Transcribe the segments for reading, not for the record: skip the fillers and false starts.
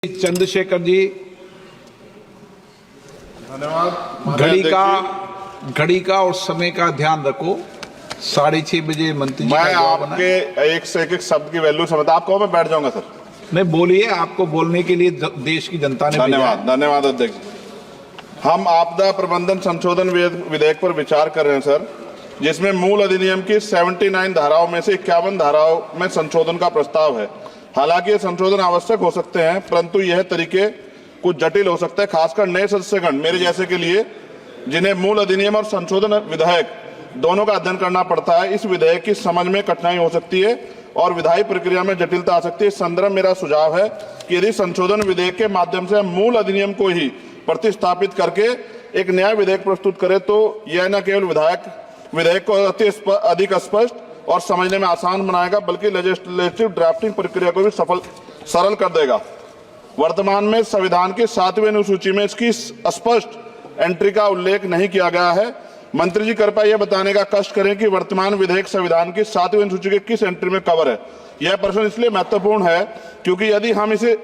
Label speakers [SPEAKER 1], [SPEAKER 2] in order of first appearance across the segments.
[SPEAKER 1] चंद्रशेखर जी,
[SPEAKER 2] धन्यवाद।
[SPEAKER 1] घड़ी का और समय का ध्यान रखो। 6:30 बजे मंत्री जी
[SPEAKER 2] मैं आपके एक से एक शब्द की वैल्यू समझता, आप कहो मैं बैठ जाऊंगा सर।
[SPEAKER 1] नहीं बोलिए, आपको बोलने के लिए देश की जनता ने
[SPEAKER 2] धन्यवाद अध्यक्ष। हम आपदा प्रबंधन संशोधन विधेयक पर विचार कर रहे हैं सर, जिसमें मूल अधिनियम की 79 धाराओं में से 51 धाराओं में संशोधन का प्रस्ताव है। हालांकि ये संशोधन आवश्यक हो सकते हैं, परंतु यह तरीके कुछ जटिल हो सकते हैं, खासकर नए सदस्यगण मेरे जैसे के लिए, जिन्हें मूल अधिनियम और संशोधन विधेयक दोनों का अध्ययन करना पड़ता है। इस विधेयक की समझ में कठिनाई हो सकती है और विधायी प्रक्रिया में जटिलता आ सकती है। इस संदर्भ में मेरा सुझाव है कि यदि संशोधन विधेयक के माध्यम से हम मूल अधिनियम को ही प्रतिस्थापित करके एक नया विधेयक प्रस्तुत करें, तो यह न केवल विधेयक को अधिक स्पष्ट और समझने में आसान बनाएगा, बल्कि लेजिस्लेटिव ड्राफ्टिंग प्रक्रिया को भी सरल कर देगा। वर्तमान में संविधान की 7वीं अनुसूची में इसकी स्पष्ट एंट्री का उल्लेख नहीं किया गया है। मंत्री जी कृपया यह बताने का कष्ट करें कि वर्तमान विधेयक संविधान की 7वीं अनुसूची के किस एंट्री में कवर है। यह प्रश्न इसलिए महत्वपूर्ण है क्योंकि यदि हम इसे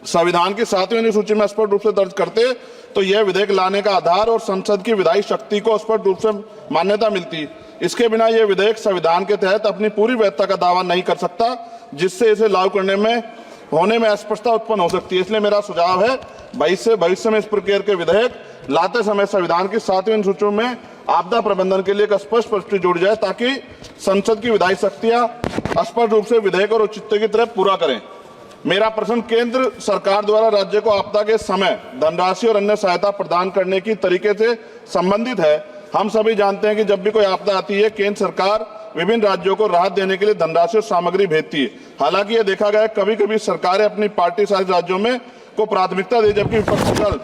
[SPEAKER 2] संविधान की 7वीं अनुसूची में स्पष्ट रूप से दर्ज करते तो यह विधेयक लाने का आधार और संसद की विधायी शक्ति को स्पष्ट रूप से मान्यता मिलती। इसके बिना यह विधेयक संविधान के तहत अपनी पूरी वैधता का दावा नहीं कर सकता, जिससे इसे लागू करने में होने में अस्पष्टता उत्पन्न हो सकती है। इसलिए मेरा सुझाव है भविष्य में इस प्रकार के विधेयक लाते समय संविधान की 7वीं अनुसूची में आपदा प्रबंधन के लिए एक स्पष्ट प्रविष्टि जोड़ी जाए, ताकि संसद की विधायी शक्तियां स्पष्ट रूप से विधेयक और औचित्य की तरफ पूरा करें। मेरा प्रश्न केंद्र सरकार द्वारा राज्य को आपदा के समय धनराशि और अन्य सहायता प्रदान करने की तरीके से संबंधित है। हम सभी जानते हैं कि जब भी कोई आपदा आती है, केंद्र सरकार विभिन्न राज्यों को राहत देने के लिए धनराशि और सामग्री भेजती है। हालांकि यह देखा गया है कभी कभी सरकारें अपनी पार्टी शासित राज्यों में को प्राथमिकता दी, जबकि विपक्षी दल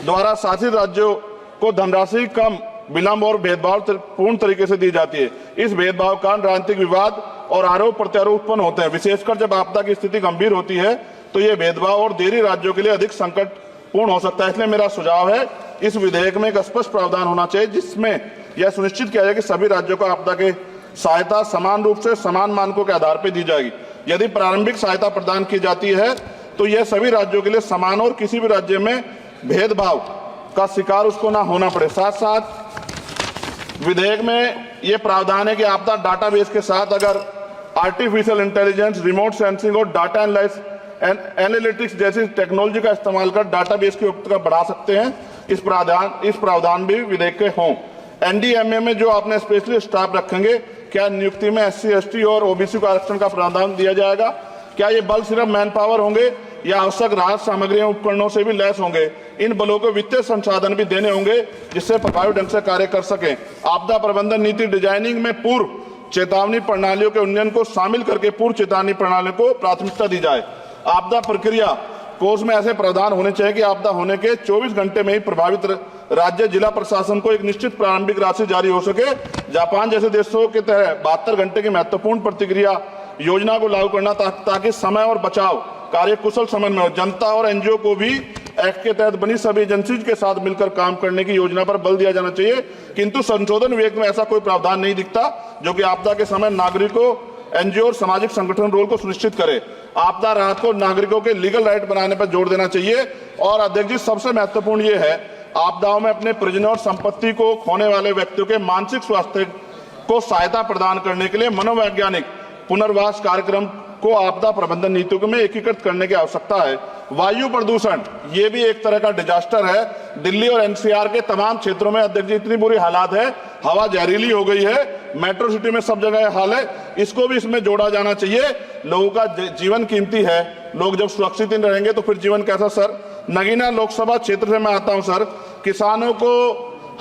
[SPEAKER 2] द्वारा शासित राज्यों को धनराशि कम, विलंब और भेदभाव पूर्ण तरीके से दी जाती है। इस भेदभाव का राजनीतिक विवाद और आरोप प्रत्यारोप उत्पन्न होते हैं। विशेषकर जब आपदा की स्थिति गंभीर होती है तो यह भेदभाव और देरी राज्यों के लिए अधिक संकटपूर्ण हो सकता है। इसलिए मेरा सुझाव है इस विधेयक में एक स्पष्ट प्रावधान होना चाहिए, जिसमें यह सुनिश्चित किया जाए कि सभी राज्यों को आपदा के सहायता समान रूप से समान मानकों के आधार पर दी जाएगी। यदि प्रारंभिक सहायता प्रदान की जाती है तो यह सभी राज्यों के लिए समान और किसी भी राज्य में भेदभाव का शिकार उसको ना होना पड़े। साथ साथ विधेयक में यह प्रावधान है कि आपदा डाटाबेस के साथ अगर आर्टिफिशियल इंटेलिजेंस, रिमोट सेंसिंग और डाटा एनालिटिक्स जैसी टेक्नोलॉजी का इस्तेमाल कर डाटाबेस की उपलब्धता बढ़ा सकते हैं। इस प्रावधान भी विधेयक के हों। एनडीएमए में जो आपने स्पेशली स्टाफ रखेंगे, क्या नियुक्ति में SC, ST और OBC को आरक्षण का प्रावधान दिया जाएगा? क्या ये बल सिर्फ मैन पावर होंगे या आवश्यक राहत सामग्रियों उपकरणों से भी लैस होंगे? इन बलों को वित्तीय संसाधन भी देने होंगे जिससे प्रभावी ढंग से कार्य कर सकें। आपदा प्रबंधन नीति डिजाइनिंग में पूर्व चेतावनी प्रणालियों के उन्नयन को शामिल करके पूर्व चेतावनी प्रणालियों को प्राथमिकता दी जाए। आपदा प्रक्रिया कोष में ऐसे प्रावधान होने चाहिए कि आपदा होने के 24 घंटे में ही प्रभावित राज्य जिला प्रशासन को एक निश्चित प्रारंभिक राशि जारी हो सके। जापान जैसे देशों के तहत 72 घंटे की महत्वपूर्ण प्रतिक्रिया योजना को लागू करना, ताकि समय और बचाव कार्य कुशल समन्वय हो। जनता और NGO को भी एक्ट के तहत बनी सभी एजेंसीज के साथ मिलकर काम करने की योजना पर बल दिया जाना चाहिए, किंतु संशोधन विधेयक में ऐसा कोई प्रावधान नहीं दिखता जो कि आपदा के समय नागरिकों, NGO और सामाजिक संगठन रोल को सुनिश्चित करे। आपदा राहत को नागरिकों के लीगल राइट बनाने पर जोर देना चाहिए। और अध्यक्ष जी, सबसे महत्वपूर्ण ये है, आपदाओं में अपने परिजनों और संपत्ति को खोने वाले व्यक्तियों के मानसिक स्वास्थ्य को सहायता प्रदान करने के लिए मनोवैज्ञानिक पुनर्वास कार्यक्रम को आपदा प्रबंधन नीतियों में एकीकृत करने की आवश्यकता है। वायु प्रदूषण ये भी एक तरह का डिजास्टर है। दिल्ली और NCR के तमाम क्षेत्रों में अध्यक्ष जी इतनी बुरी हालात है, हवा जहरीली हो गई है। मेट्रो सिटी में सब जगह हाल है, इसको भी इसमें जोड़ा जाना चाहिए। लोगों का जीवन कीमती है, लोग जब सुरक्षित नहीं रहेंगे तो फिर जीवन कैसा? सर, नगीना लोकसभा क्षेत्र से मैं आता हूं सर। किसानों को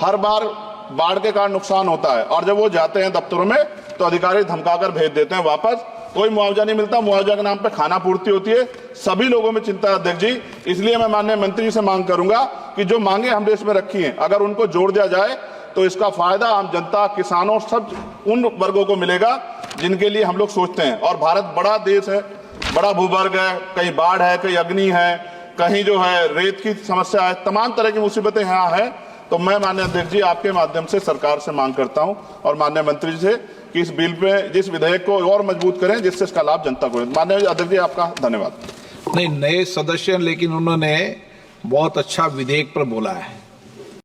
[SPEAKER 2] हर बार बाढ़ के कारण नुकसान होता है और जब वो जाते हैं दफ्तरों में तो अधिकारी धमकाकर भेज देते हैं वापस, कोई मुआवजा नहीं मिलता। मुआवजा के नाम पे खाना पूर्ति होती है। सभी लोगों में चिंता है अध्यक्ष जी। इसलिए मैं माननीय मंत्री जी से मांग करूंगा कि जो मांगे हम देश में रखी हैं, अगर उनको जोड़ दिया जाए तो इसका फायदा आम जनता, किसानों, सब उन वर्गों को मिलेगा जिनके लिए हम लोग सोचते हैं। और भारत बड़ा देश है, बड़ा भूवर्ग है, कहीं बाढ़ है, कहीं अग्नि है, कहीं जो है रेत की समस्या है, तमाम तरह की मुसीबतें यहाँ है। तो मैं माननीय अध्यक्ष जी आपके माध्यम से सरकार से मांग करता हूं और माननीय मंत्री जी से कि इस बिल पे, जिस विधेयक को और मजबूत करें जिससे इसका लाभ जनता को। माननीय अध्यक्ष जी आपका धन्यवाद।
[SPEAKER 1] नहीं, नए सदस्य हैं, लेकिन उन्होंने बहुत अच्छा विधेयक पर बोला है।